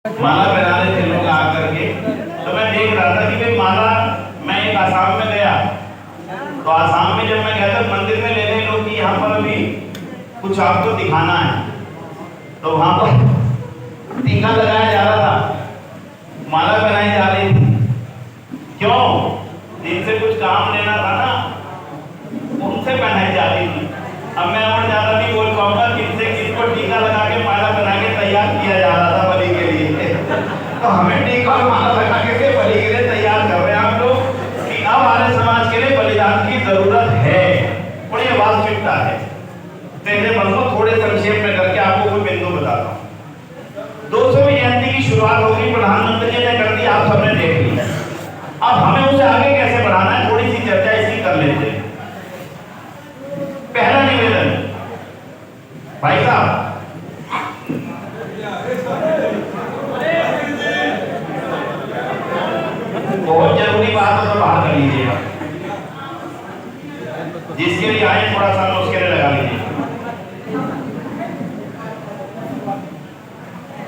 माला पहना रहे थे लोग आकर के, तो मैं देख रहा था कि भाई माला, मैं एक आसाम में गया, तो आसाम में जब मैं गया था मंदिर में लेने लोग कि यहाँ पर अभी कुछ आपको दिखाना है, तो वहां पर टीका लगाया जा रहा था, माला पहनाई जा रही थी। क्यों? जिनसे कुछ काम लेना था ना, उनसे पहनाई जा रही थी। अब मैं और ज्यादा नहीं बोल पाऊंगा किनसे किसको टीका लगा के माला बना के तैयार किया जा रहा था बलि के लिए। तो हमें टीका और माला लगा के बलि के लिए तैयार कर रहे हैं आप लोग कि अब आर्य समाज के लिए बलिदान की जरूरत है, और ये वास्तविकता है। पहले बंधु थोड़े संक्षेप में करके आपको कोई बिंदु बताता हूँ। 200वीं जयंती की शुरुआत होगी, प्रधानमंत्री ने कर दी, आप सबने देख लिया। अब हमें उसे आगे कैसे बढ़ाना है, थोड़ी सी चर्चा इसकी कर लेते हैं। पहला निवेदन, भाई साहब, बहुत जरूरी बात है तो बाहर कर लीजिएगा, जिसके लिए आए थोड़ा सा उसके लिए लगा लीजिए।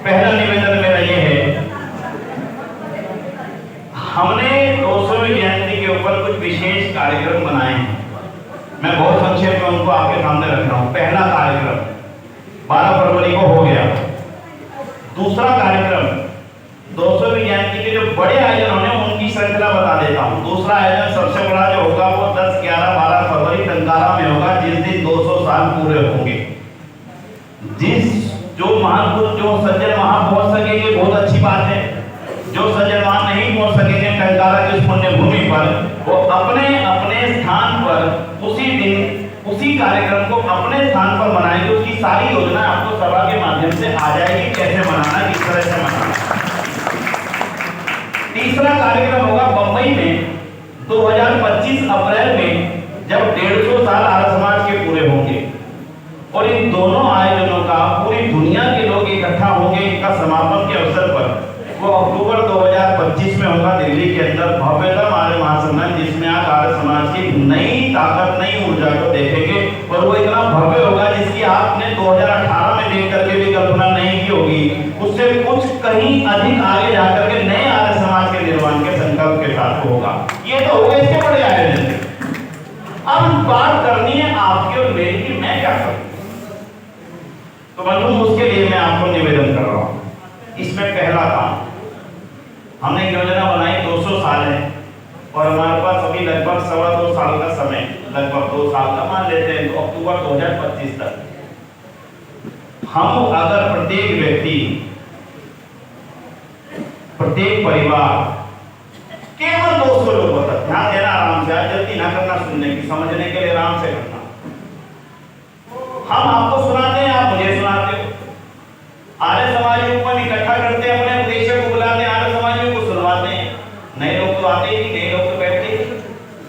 पहला निवेदन मेरा ये है, हमने 200वीं जयंती के ऊपर कुछ विशेष कार्यक्रम बनाए हैं। मैं बहुत संक्षेप में उनको आपके सामने रख रहा हूं। पहला कार्यक्रम 12 फरवरी को हो गया। दूसरा कार्यक्रम 200वीं जयंती के जो बड़े आयोजन होने उनकी श्रृंखला बता देता हूं। दूसरा आयोजन सबसे बड़ा जो होगा वो 10, 11, 12 फरवरी टंकारा में होगा, जिस दिन 200 साल पूरे होंगे। जो महापुरुष, जो सज्जन वहां पहुंच सकेंगे बहुत अच्छी बात है। जो सज्जन वहां नहीं पहुंच सकेंगे टंकारा की उस पुण्य भूमि पर, वो अपने अपने स्थान पर उसी दिन उसी कार्यक्रम को अपने स्थान पर मनाएंगे। उसकी सारी योजना आपको सभा के माध्यम से आ जाएगी, कैसे मनाना, किस तरह से मनाना। तीसरा कार्यक्रम होगा बंबई में 2025 अप्रैल में, जब 150 साल आर्य समाज के पूरे होंगे, और इन दोनों आयोजनों का पूरी दुनिया के लोग इकट्ठा होंगे। इनका समापन के अवसर पर वो अक्टूबर 2025 में होगा दिल्ली के अंदर, भव्यतम आर्य महासम्मेलन, जिसमें आप आर्य समाज की नई ताकत, नई ऊर्जा को देखेंगे। और वो इतना भव्य होगा जिसकी आपने 2018 में देख करके भी कल्पना नहीं की होगी। उससे कुछ कहीं अधिक आगे जाकर के नए आर्य समाज के निर्माण के संकल्प के साथ होगा। ये तो होगा इसके बड़े आयोजन। अब बात करनी है आपकी और मेरी कि मैं क्या करूं। तो बंधु, उसके लिए मैं आपको निवेदन कर रहा हूं। इसमें पहला काम, हमने योजना बनाई, 200 साल है और हमारे पास अभी लगभग 2.25 साल का समय, लगभग 2 साल का मान लेते हैं, तो अक्टूबर 2025 तक हम अगर प्रत्येक व्यक्ति, प्रत्येक परिवार केवल 200 लोगों तक, ध्यान देना, आराम से, जल्दी ना करना, सुनने की, समझने के लिए आराम से करना। हम आपको सुनाते हैं, आप मुझे सुनाते हो। आर्य समाजियों को इकट्ठा करते हैं, अपने उद्देश्य को बुलाते हैं, आर्य समाजियों को सुनवाते हैं। नए लोग तो आते ही, नए लोग तो बैठते ही,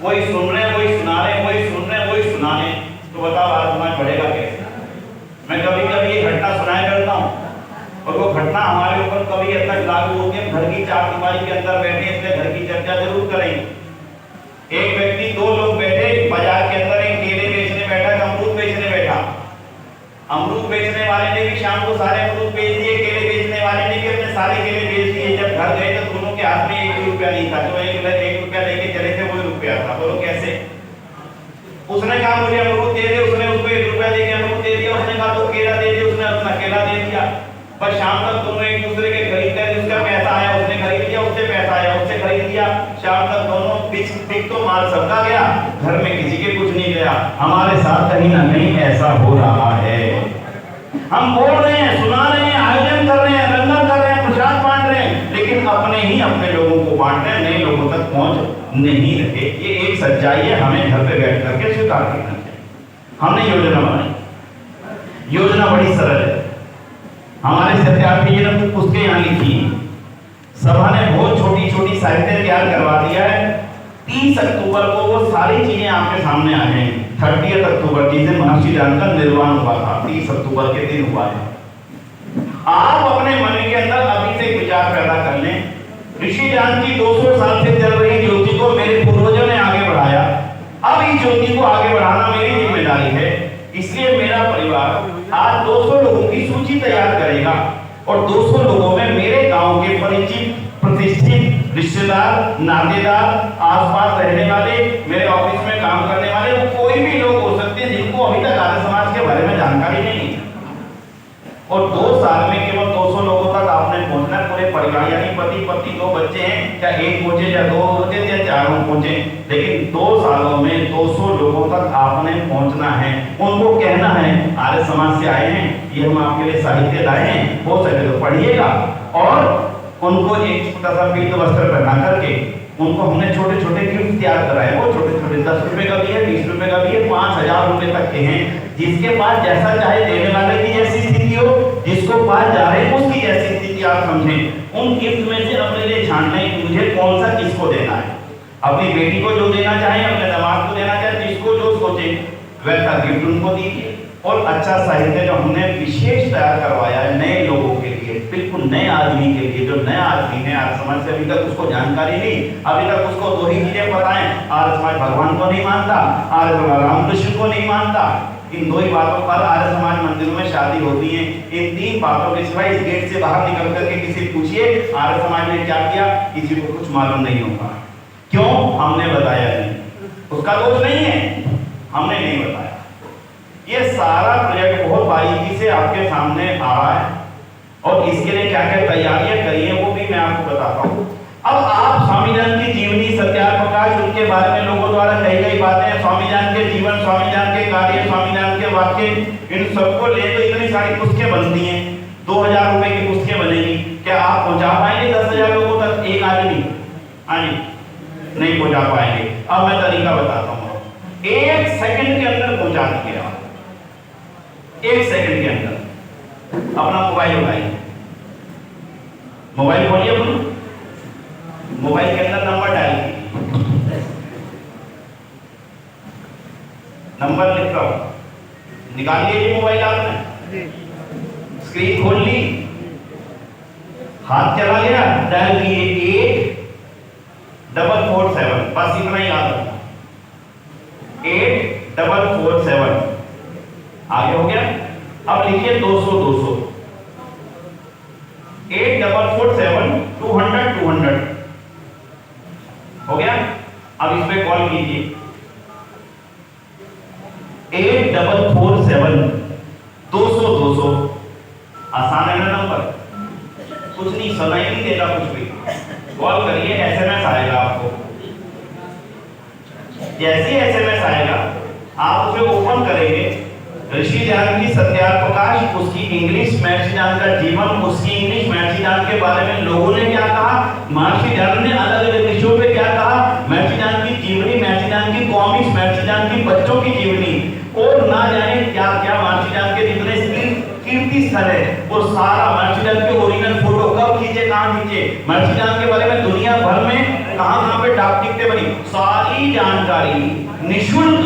वही सुन रहे हैं, वही सुना रहे हैं, वही सुन रहे हैं, वही सुना रहे हैं। तो बताओ आर्य समाज बढ़ेगा कैसे? मैं कभी कभी ये घटना सुनाया करता हूँ, और वो घटना हमारे ऊपर कभी हद तक लागू होती है। घर की चारदीवारी के अंदर बैठे, इसलिए घर की चर्चा जरूर करेंगे। एक व्यक्ति, 2 लोग बैठे बाजार के अंदर, एक केले बेचने बैठा, अमरूद बेचने बैठा। अमरूद बेचने वाले ने भी शाम को सारे अमरूद बेच दिए, केले बेचने वाले ने भी अपने सारे केले बेच दिए। जब घर गए तो दोनों के हाथ में 1 रुपया नहीं था, जो 1 रुपया लेके चले थे वो रुपया था। बोलो कैसे? उसने कहा मुझे अमरूद दे दे, उसने उसको 1 रुपया देके अमरूद दे दिया। उसने कहा तो केला दे दे, उसने अपना केला दे दिया। पर शाम तक दोनों एक दूसरे के खरीदते हैं, उसका पैसा आया उसने खरीद लिया, उससे पैसा आया उससे खरीद लिया। शाम तक दोनों पिक तो माल सबका गया, घर में किसी के कुछ नहीं गया। हमारे साथ कहीं ना कहीं ऐसा हो रहा है। हम बोल रहे हैं, सुना रहे हैं, आयोजन कर रहे हैं, लंगर कर रहे हैं, प्रसाद बांट रहे हैं, लेकिन अपने ही अपने लोगों को बांट रहे हैं, नए लोगों तक पहुंच नहीं रहे। ये एक सच्चाई है, हमें घर पे बैठ करके स्वीकार करना चाहिए। हमने योजना बनाई, योजना बड़ी सरल है। हमारे सत्यार्थी जी ने कुछ पुस्तकें यहाँ लिखी, सभा ने बहुत छोटी छोटी साहित्य तैयार करवा दिया है। 30 अक्टूबर को वो सारी चीजें आपके सामने आ जाएंगी। 30 अक्टूबर जिस दिन महर्षि ज्ञान का निर्वाण हुआ था, 30 अक्टूबर के दिन हुआ है। आप अपने मन के अंदर अभी से विचार पैदा कर लें, ऋषि ज्ञान की 200 साल से चल रही ज्योति को मेरे पूर्वजों ने आगे बढ़ाया, अब इस ज्योति को आगे बढ़ाना मेरी जिम्मेदारी है। इसलिए मेरा परिवार आज 200 लोगों की सूची तैयार करेगा, और 200 लोगों में मेरे गांव रिश्तेदार, नातेदार, आसपास रहने वाले, मेरे ऑफिस में काम करने वाले, वो कोई भी लोग हो सकते हैं जिनको अभी तक आर्य समाज के बारे में जानकारी नहीं है। और 2 साल में केवल 200 लोगों तक आपने पहुंचना, पूरे परिवार यानी पति पत्नी 2 बच्चे हैं, चाहे 1 पहुंचे या 2 पहुंचे या 4 पहुंचे, लेकिन 2 सालों में 200 लोगों तक आपने पहुंचना है। उनको कहना है आर्य समाज से आए हैं, ये हम आपके लिए साहित्य लाए हैं, हो सके तो पढ़िएगा। और उनको एक छोटा सा पीत वस्त्र पहना करके उनको हमने छोटे छोटे गिफ्ट तैयार कराए। वो छोटे छोटे 10 रुपए का भी है, 20 रुपए का भी है, 5000 रुपए तक के हैं। जिसके पास जैसा चाहे, देने वाले की जैसी स्थिति हो, जिसको पास जा रहे हैं उसकी जैसी स्थिति आप समझें। उन गिफ्ट में से अपने लिए छानना है कि मुझे कौन सा किसको देना है। अपनी बेटी को जो देना चाहे, अपने दामाद को देना चाहे, जिसको जो सोचे वैसा गिफ्ट उनको दीजिए। और अच्छा साहित्य जो हमने विशेष तैयार करवाया है नए लोगों के लिए, बिल्कुल नए आदमी के लिए, जो नया आदमी है आर्य समाज से अभी तक उसको जानकारी नहीं, अभी तक उसको 2 ही चीजें पता है, आर्य समाज भगवान को नहीं मानता, आर्य समाज रामकृष्ण को नहीं मानता। इन 2 ही बातों पर आर्य समाज मंदिरों में शादी होती है। इन 3 बातों के सिवाय इस गेट से बाहर निकल करके किसी पूछिए आर्य समाज ने क्या किया, किसी को कुछ मालूम नहीं होगा। क्यों? हमने बताया नहीं, उसका दोष नहीं है, हमने नहीं बताया। ये सारा प्रोजेक्ट बहुत बारीकी से आपके सामने आ रहा है और इसके लिए क्या क्या तैयारियां करी है वो भी मैं आपको बताता हूँ। अब आप स्वामी जान की जीवनी, सत्यार्थ प्रकाश, उनके बारे में लोगों द्वारा कही गई बातें, स्वामी जान के जीवन, स्वामी जान के कार्य, स्वामी जान के वाक्य, इन सबको ले तो इतनी सारी पुस्तकें बनती हैं। 2000 रुपए की पुस्तकें बनेगी। क्या आप पहुंचा पाएंगे 10,000 लोगों तक एक आदमी? हाँ जी, नहीं पहुंचा पाएंगे। अब मैं तरीका बताता हूँ। 1 सेकंड के अंदर पहुंचा दीजिए आप। 1 सेकंड के अंदर अपना मोबाइल उठाइए, मोबाइल खोलिए, मोबाइल के अंदर नंबर डालिए, नंबर लिख रहा हूं, निकाल लीजिए मोबाइल आपने, स्क्रीन खोल ली, हाथ चला गया, डायल किए 8447, बस इतना ही याद रखना, 8447। आगे हो गया। अब लिखिए 200 200, 8447 200 200 हो गया। अब इस पे कॉल कीजिए 8447 200 200। आसान है ना नंबर, कुछ नहीं, सुनाई नहीं देता कुछ भी। कॉल करिए, एसएमएस आएगा आपको। जैसे एसएमएस आएगा आप उसे ओपन करेंगे, ऋषि ध्यान की सत्यार्थ प्रकाश, उसकी इंग्लिश, महर्षि ध्यान का जीवन, उसकी इंग्लिश, महर्षि ध्यान के बारे में लोगों ने क्या कहा, महर्षि ध्यान ने अलग अलग विषयों पे क्या कहा, महर्षि ध्यान की जीवनी, महर्षि ध्यान की कॉमिक्स, महर्षि ध्यान की बच्चों की जीवनी, और ना जाने क्या क्या महर्षि ध्यान के जितने कीर्ति स्थल है वो सारा, महर्षि ध्यान के ओरिजिनल फोटो कब खींचे, कहां खींचे, महर्षि ध्यान के बारे में दुनिया भर में कहां पे डाक टिकटें बनी, सारी जानकारी निःशुल्क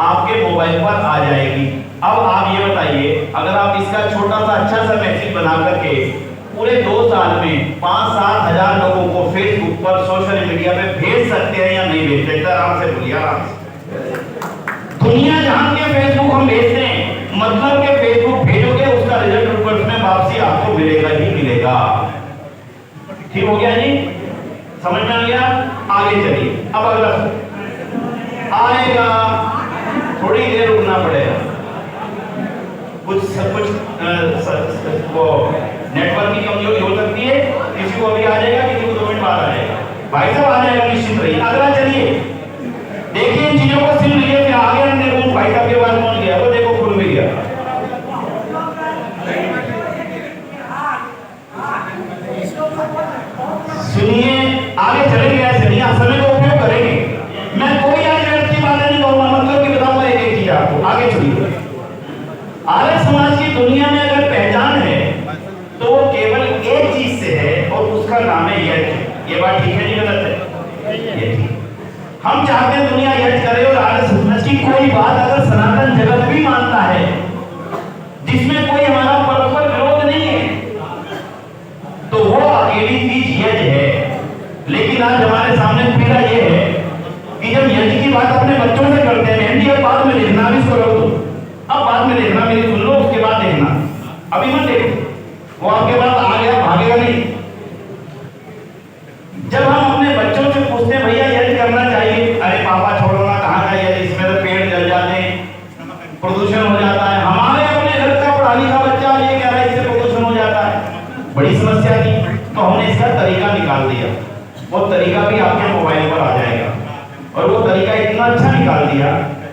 आपके मोबाइल पर आ जाएगी। अब आप ये बताइए, अगर आप इसका छोटा सा अच्छा सा मैसेज बना करके पूरे 2 साल में 5-7 हजार लोगों को फेसबुक पर, सोशल मीडिया पे भेज सकते हैं या नहीं भेज सकते? आराम से बोलिए, आराम से। दुनिया जहां के फेसबुक हम भेजते हैं, मतलब के फेसबुक भेजोगे उसका रिजल्ट रिपोर्ट में वापसी आपको मिलेगा ही मिलेगा। ठीक हो गया जी? समझ में आ गया? आगे चलिए। अब अगला आएगा, थोड़ी देर रुकना पड़ेगा, कुछ वो नेटवर्क की कमजोरी हो सकती है, किसी को अभी आ जाएगा, किसी को 2 मिनट बाद आ जाएगा। भाई साहब आ जाएगा, निश्चित रहिए। अगला चलिए, देखिए इन चीजों को सुन लीजिए, फिर आगे हम देखो भाई साहब के पास पहुंच गया, वो देखो खुल भी गया। सुनिए, आगे चलेंगे, ऐसे नहीं, समय का उपयोग करेंगे। मैं कोई आज की बातें नहीं कहूंगा, मतलब कि बताऊंगा एक चीज आपको। आगे चलिए। आर्य समाज की दुनिया में अगर पहचान है तो केवल एक चीज से है और उसका नाम है यज्ञ। ये बात ठीक है, नहीं गलत है? ये ठीक। हम चाहते हैं दुनिया यज्ञ करे, और आर्य समाज की कोई बात अगर सनातन जगत भी मानता है, जिसमें कोई हमारा परस्पर विरोध नहीं है, तो वो अकेली चीज यज्ञ है। लेकिन आज हमारे सामने पीड़ा ये है कि जब यज्ञ की बात अपने बच्चों से करते हैं, मेहंदी अब बाद में लिखना, भी इसको रख दो, अब बाद में देखना, मेरी सुन लो, उसके बाद देखना, अभी मत देखो, वो आपके पास आ गया, भागेगा नहीं। जब हम अपने समस्या थी, तो हमने इसका तरीका निकाल दिया। वो तरीका भी आपके मोबाइल पर आ जाएगा, और वो तरीका इतना अच्छा निकाल दिया।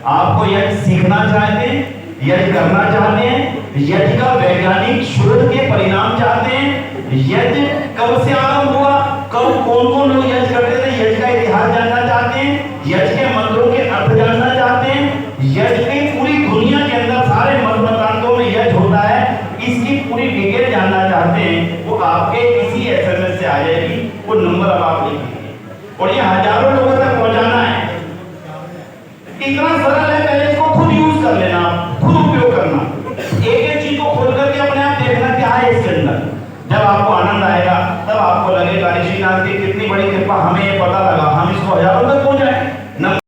आपको यज्ञ सीखना चाहते हैं, यज्ञ करना चाहते हैं, यज्ञ का वैज्ञानिक शोध के परिणाम चाहते हैं, यज्ञ कब से आरंभ हुआ, कब कौन कौन लोग यज्ञ करते थे, यज्ञ का इतिहास जानना चाहते हैं, यज्ञ के मंत्रों के अर्थ जानना चाहते हैं, यज्ञ की पूरी दुनिया के अंदर सारे मत मतांतों में यज्ञ होता है, इसकी पूरी डिटेल जानना चाहते हैं, वो आपके किसी एसएमएस से आ जाएगी। वो नंबर अब आप लिखिए, और ये हजारों लोगों तक पहुंचाना है। इतना सरल है, पहले इसको खुद यूज कर लेना, खुद उपयोग करना, एक एक चीज को खोल करके अपने आप देखना क्या है इसके अंदर। जब आपको आनंद आएगा, तब आपको लगेगा ऋषिनाथ की कितनी बड़ी कृपा, हमें ये पता लगा, हम इसको हजारों